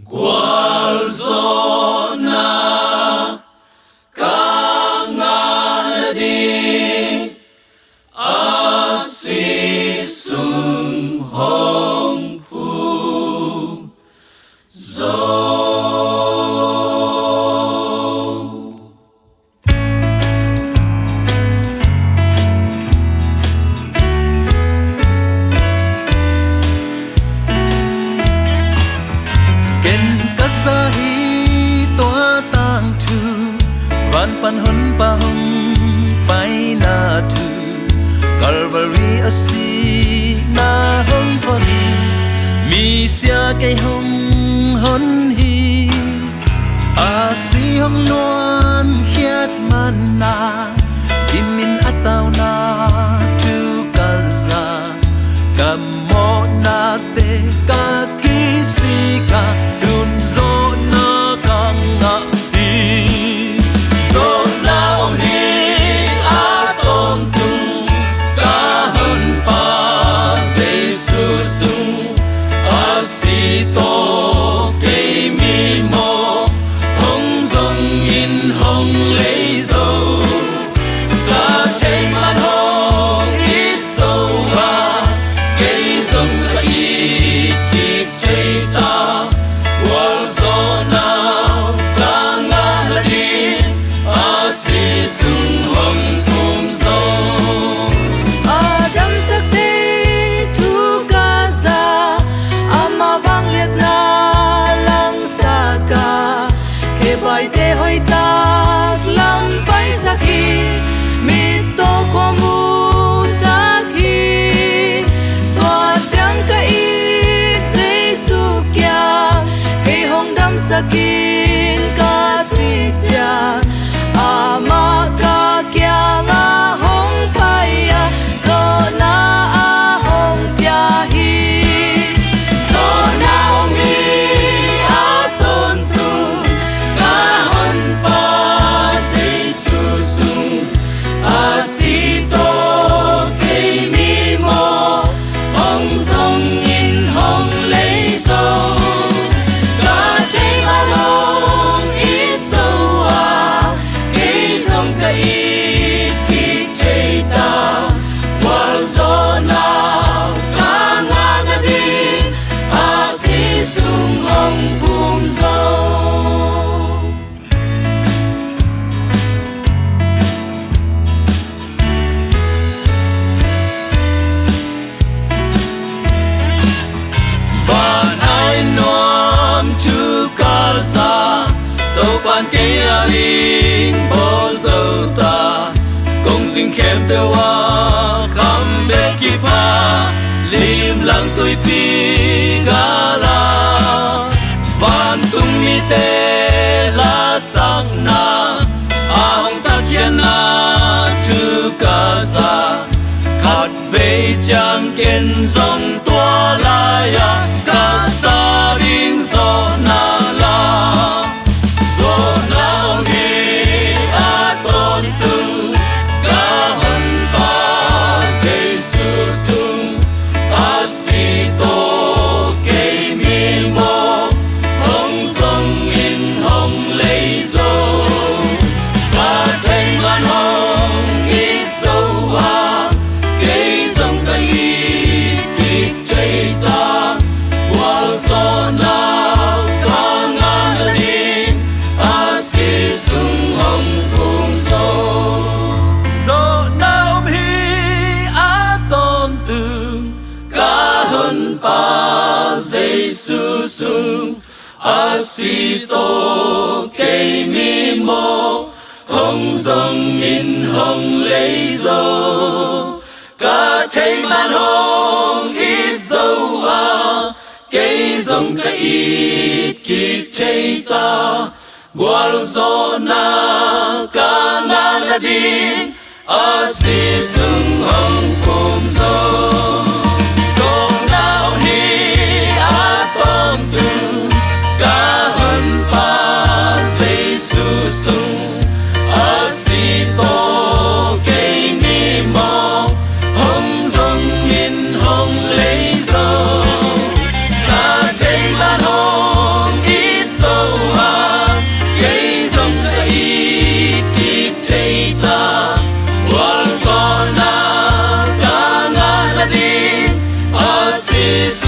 Gualzona kanganading asisung hong pum zo. Pan hun pa hung pai na tu Calvary asi na hung thoni mi sia cây hung hon hi asi hung loan hiat man na kimin ataw na tu kaza kamo na te ka kisika dun zo na kanga to cây mi mô hong dòng in hong lấy dầu ta chạy man hong ít dầu à cây dòng ta ít kịp chạy ta qua gió nào ta ngã là đi a si sung hong cùng dầu. Bài tê hoi tak lam pai sakhi mi to ko mu sakhi toa chang ka i Jesu kya ke hong dam sakin ka chi cha ama ka kya nga hong pai ya so na a hong kya hi so na hong hi a ton tu pan cây linh bao giờ ta công sinh khem tiêu hoa khăm bê kịp ha lim lặng tôi pi gala van tung mi tê la sang na a hong ta thiên na chư ca sa khát về chẳng kiên dòng tua la ya ca sa đinh gió na la. Si to cây mi mô hong dòng in hong lấy dầu cả thấy man hong ít dầu à cây dòng cái ít kịp chạy ta qua gió na cả ngã là đi a si sung hong cùng dầu gió nào hi a tôn từ hong lấy dầu ta thấy man hong mi